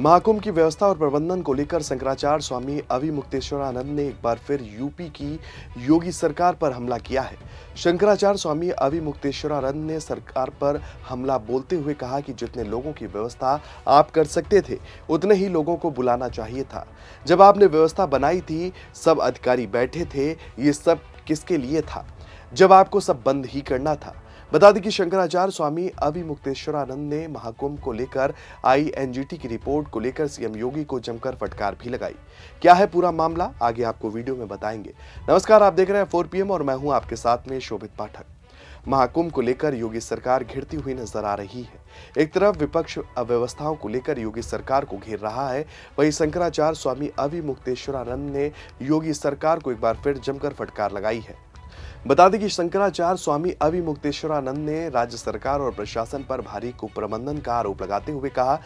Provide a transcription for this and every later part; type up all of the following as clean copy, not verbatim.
महाकुंभ की व्यवस्था और प्रबंधन को लेकर शंकराचार्य स्वामी अविमुक्तेश्वरानंद ने एक बार फिर यूपी की योगी सरकार पर हमला किया है। शंकराचार्य स्वामी अविमुक्तेश्वरानंद ने सरकार पर हमला बोलते हुए कहा कि जितने लोगों की व्यवस्था आप कर सकते थे, उतने ही लोगों को बुलाना चाहिए था। जब आपने व्यवस्था बनाई थी, सब अधिकारी बैठे थे, ये सब किसके लिए था, जब आपको सब बंद ही करना था। बता दें कि शंकराचार्य स्वामी अविमुक्तेश्वरानंद ने महाकुंभ को लेकर आई एनजीटी की रिपोर्ट को लेकर सीएम योगी को जमकर फटकार भी लगाई। क्या है पूरा मामला, आगे आपको वीडियो में बताएंगे। नमस्कार, आप देख रहे हैं 4PM और मैं हूं आपके साथ में शोभित पाठक। महाकुंभ को लेकर योगी सरकार घिरती हुई नजर आ रही है। एक तरफ विपक्ष अव्यवस्थाओं को लेकर योगी सरकार को घेर रहा है, वहीं शंकराचार्य स्वामी अविमुक्तेश्वरानंद ने योगी सरकार को एक बार फिर जमकर फटकार लगाई है। बता दें कि शंकराचार्य स्वामी अविमुक्तेश्वरानंद ने राज्य सरकार और प्रशासन पर भारी कुप्रबंधन का आरोप लगाते हुए कहा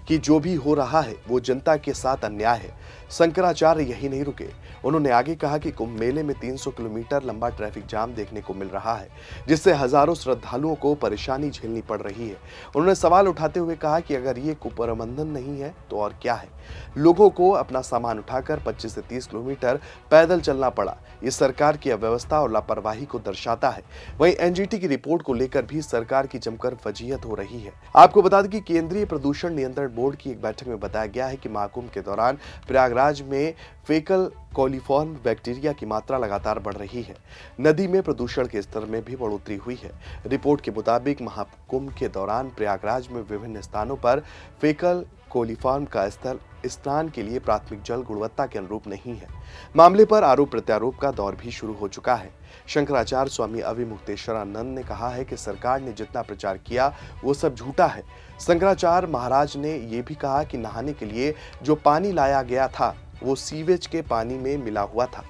कि जो भी हो रहा है वो जनता के साथ अन्याय है। शंकराचार्य यही नहीं रुके, उन्होंने आगे कहा कि कुंभ मेले में 300 किलोमीटर लंबा ट्रैफिक जाम देखने को मिल रहा है, जिससे हजारों श्रद्धालुओं को परेशानी झेलनी पड़ रही है। उन्होंने सवाल उठाते हुए कहा कि अगर ये कुप्रबंधन नहीं है तो और क्या है। लोगों को अपना सामान उठाकर 25 से 30 किलोमीटर पैदल चलना पड़ा। ये सरकार की अव्यवस्था और लापरवाही को दर्शाता है। वहीं एनजीटी की रिपोर्ट को लेकर भी सरकार की जमकर फजीहत हो रही है। आपको बता दें कि केंद्रीय प्रदूषण नियंत्रण बोर्ड की एक बैठक में बताया गया है कि महाकुंभ के दौरान प्रयागराज में फेकल कोलिफॉर्म बैक्टीरिया की मात्रा लगातार बढ़ रही है। नदी में प्रदूषण के स्तर में भी बढ़ोतरी हुई है। रिपोर्ट के मुताबिक महाकुंभ के दौरान प्रयागराज में विभिन्न स्थानों पर फेकल कोलिफॉर्म का स्तर स्नान के लिए प्राथमिक जल गुणवत्ता के अनुरूप नहीं है। मामले पर आरोप प्रत्यारोप का दौर भी शुरू हो चुका है। शंकराचार्य स्वामी अविमुक्तेश्वरानंद ने कहा है कि सरकार ने जितना प्रचार किया वो सब झूठा है। शंकराचार्य महाराज ने यह भी कहा कि नहाने के लिए जो पानी लाया गया था वो सीवेज के पानी में मिला हुआ था।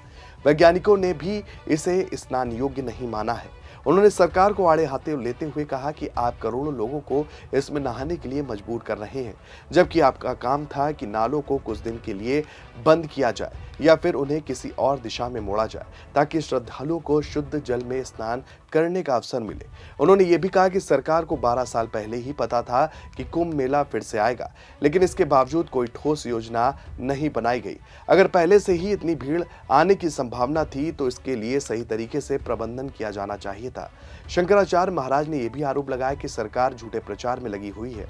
वैज्ञानिकों ने भी इसे स्नान योग्य नहीं माना है। उन्होंने सरकार को आड़े हाथे लेते हुए कहा कि आप करोड़ों लोगों को इसमें नहाने के लिए मजबूर कर रहे हैं, जबकि आपका काम था कि नालों को कुछ दिन के लिए बंद किया जाए या फिर उन्हें किसी और दिशा में मोड़ा जाए ताकि श्रद्धालुओं को शुद्ध जल में स्नान करने का अवसर मिले। उन्होंने ये भी कहा कि सरकार को 12 साल पहले ही पता था कि कुंभ मेला फिर से आएगा, लेकिन इसके बावजूद कोई ठोस योजना नहीं बनाई गई। अगर पहले से ही इतनी भीड़ आने की संभावना थी तो इसके लिए सही तरीके से प्रबंधन किया जाना चाहिए था। शंकराचार्य महाराज ने यह भी आरोप लगाया कि सरकार झूठे प्रचार में लगी हुई है।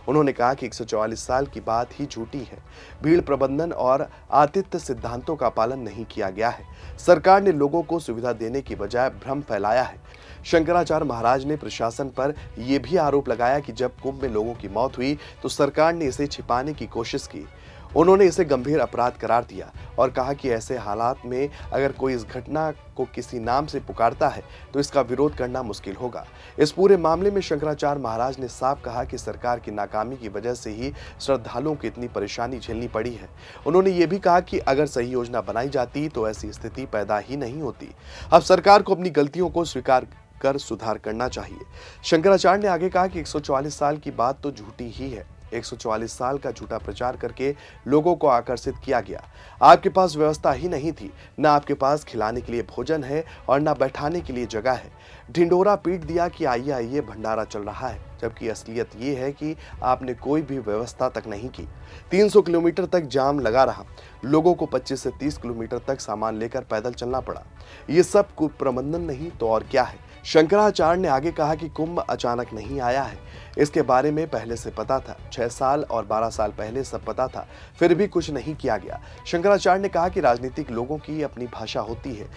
उन्होंने कहा कि 144 साल की बात ही झूठी है। भीड़ प्रबंधन और आतिथ्य सिद्धांतों का पालन नहीं किया गया है। सरकार ने लोगों को सुविधा देने की बजाय भ्रम फैलाया है। शंकराचार्य महाराज ने प्रशासन पर यह भी आरोप लगाया कि जब कुंभ में लोगों की मौत हुई तो सरकार ने इसे छिपाने की कोशिश की। उन्होंने इसे गंभीर अपराध करार दिया और कहा कि ऐसे हालात में अगर कोई इस घटना को किसी नाम से पुकारता है तो इसका विरोध करना मुश्किल होगा। इस पूरे मामले में शंकराचार्य महाराज ने साफ कहा कि सरकार की नाकामी की वजह से ही श्रद्धालुओं को इतनी परेशानी झेलनी पड़ी है। उन्होंने ये भी कहा कि अगर सही योजना बनाई जाती तो ऐसी स्थिति पैदा ही नहीं होती। अब सरकार को अपनी गलतियों को स्वीकार कर सुधार करना चाहिए। शंकराचार्य ने आगे कहा कि 144 साल की बात तो झूठी ही है। 144 साल का झूठा प्रचार करके लोगों को आकर्षित किया गया। आपके पास व्यवस्था ही नहीं थी, ना आपके पास खिलाने के लिए भोजन है और ना बैठाने के लिए जगह है। ढिंडोरा पीट दिया कि आइए आइए भंडारा चल रहा है, जबकि असलियत ये है कि आपने कोई भी व्यवस्था तक नहीं की। 300 किलोमीटर तक जाम लगा रहा, लोगों को 25 से 30 किलोमीटर तक सामान लेकर पैदल चलना पड़ा। ये सब कुप्रबंधन नहीं तो और क्या है। शंकराचार्य ने आगे कहा कि कुंभ अचानक नहीं आया है, इसके बारे में पहले से पता था। 6 साल और 12 साल पहले सब पता था, फिर भी कुछ नहीं किया गया। शंकराचार्य ने कहा कि राजनीतिक लोगों की अपनी भाषा होती है,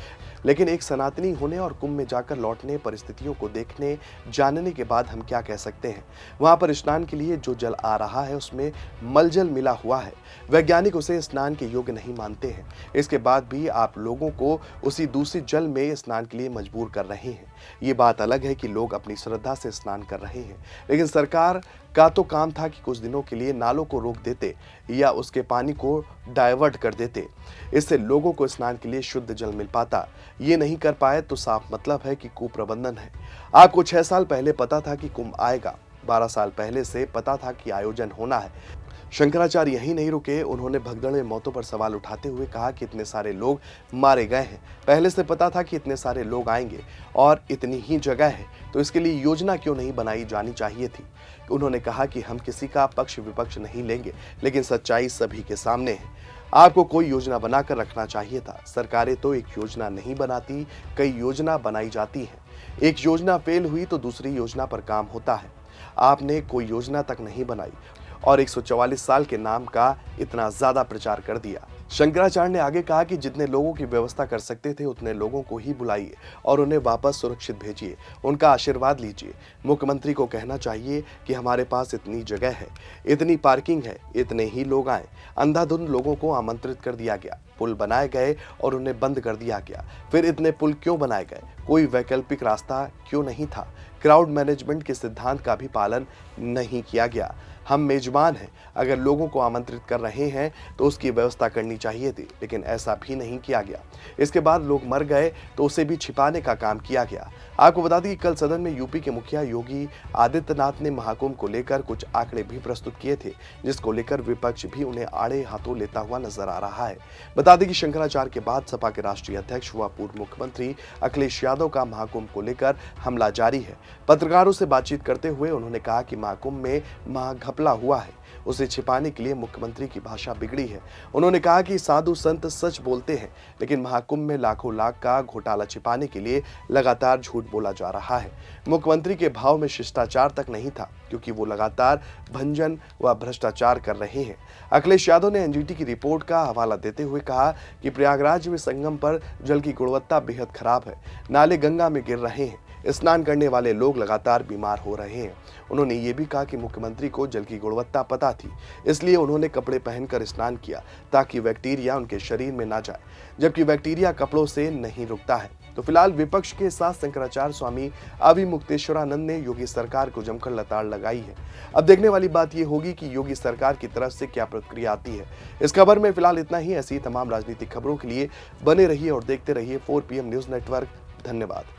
लेकिन एक सनातनी होने और कुंभ में जाकर लौटने, परिस्थितियों को देखने जानने के बाद हम क्या कह सकते हैं। वहां पर स्नान के लिए जो जल आ रहा है उसमें मलजल मिला हुआ है। वैज्ञानिक उसे स्नान के योग्य नहीं मानते हैं। इसके बाद भी आप लोगों को उसी दूषित जल में स्नान के लिए मजबूर कर रहे हैं। ये बात अलग है कि लोग अपनी श्रद्धा से स्नान कर रहे हैं, लेकिन सरकार का तो काम था कि कुछ दिनों के लिए नालों को रोक देते या उसके पानी को डाइवर्ट कर देते। इससे लोगों को स्नान के लिए शुद्ध जल मिल पाता। ये नहीं कर पाए तो साफ मतलब है कि कुप्रबंधन है। आपको 6 साल पहले पता था कि कुंभ आएगा, 12 साल पहले से पता था कि आयोजन होना है। शंकराचार्य यहीं नहीं रुके, उन्होंने भगदड़ मौतों पर सवाल उठाते हुए कहा कि इतने सारे लोग मारे गए हैं, पहले से पता था कि इतने सारे लोग आएंगे और इतनी ही जगह है, तो इसके लिए योजना क्यों नहीं बनाई जानी चाहिए थी। उन्होंने कहा कि हम किसी का पक्ष विपक्ष नहीं लेंगे, लेकिन सच्चाई सभी के सामने है। आपको कोई योजना बनाकर रखना चाहिए था। सरकारें तो एक योजना नहीं बनाती, कई योजना बनाई जाती हैं। एक योजना फेल हुई तो दूसरी योजना पर काम होता है। आपने कोई योजना तक नहीं बनाई और 144 साल के नाम का इतना ज्यादा प्रचार कर दिया। शंकराचार्य ने आगे कहा कि जितने लोगों की व्यवस्था कर सकते थे उतने लोगों को ही बुलाइए और उन्हें वापस सुरक्षित भेजिए, उनका आशीर्वाद लीजिए। मुख्यमंत्री को कहना चाहिए कि हमारे पास इतनी जगह है, इतनी पार्किंग है, इतने ही लोग आए। अंधाधुंध लोगों को आमंत्रित कर दिया गया, पुल बनाए गए और उन्हें बंद कर दिया गया। फिर इतने पुल क्यों बनाए गए? कोई वैकल्पिक रास्ता क्यों नहीं था? क्राउड मैनेजमेंट के सिद्धांत का भी पालन नहीं किया गया। हम मेजबान हैं, अगर लोगों को आमंत्रित कर रहे हैं तो उसकी व्यवस्था करनी चाहिए थी, लेकिन ऐसा भी नहीं किया गया। इसके बाद लोग मर गए तो उसे भी छिपाने का काम किया गया। आपको बता दें कि कल सदन में यूपी के मुखिया योगी आदित्यनाथ ने महाकुंभ को लेकर कुछ आंकड़े भी प्रस्तुत किए थे, जिसको लेकर विपक्ष भी उन्हें आड़े हाथों लेता हुआ नजर आ रहा है। बता दें कि शंकराचार्य के बाद सपा के राष्ट्रीय अध्यक्ष व पूर्व मुख्यमंत्री अखिलेश यादव का महाकुंभ को लेकर हमला जारी है। पत्रकारों से बातचीत करते हुए उन्होंने कहा कि महाकुंभ में महाघपला हुआ है, उसे छिपाने के लिए मुख्यमंत्री की भाषा बिगड़ी है। उन्होंने कहा कि साधु संत सच बोलते हैं, लेकिन महाकुंभ में लाखों लाख का घोटाला छिपाने के लिए लगातार झूठ बोला जा रहा है। मुख्यमंत्री के भाव में शिष्टाचार तक नहीं था, क्योंकि वो लगातार भंजन व भ्रष्टाचार कर रहे हैं। अखिलेश यादव ने एनजीटी की रिपोर्ट का हवाला देते हुए कहा कि प्रयागराज में संगम पर जल की गुणवत्ता बेहद खराब है, नाले गंगा में गिर रहे हैं, स्नान करने वाले लोग लगातार बीमार हो रहे हैं। उन्होंने ये भी कहा कि मुख्यमंत्री को जल की गुणवत्ता पता थी, इसलिए उन्होंने कपड़े पहनकर स्नान किया ताकि बैक्टीरिया उनके शरीर में ना जाए, जबकि बैक्टीरिया कपड़ों से नहीं रुकता है। तो फिलहाल विपक्ष के साथ शंकराचार्य स्वामी अविमुक्तेश्वरानंद ने योगी सरकार को जमकर लताड़ लगाई है। अब देखने वाली बात यह होगी कि योगी सरकार की तरफ से क्या प्रतिक्रिया आती है। इस खबर में फिलहाल इतना ही। ऐसी तमाम राजनीतिक खबरों के लिए बने रहिए और देखते रहिए 4 PM न्यूज नेटवर्क। धन्यवाद।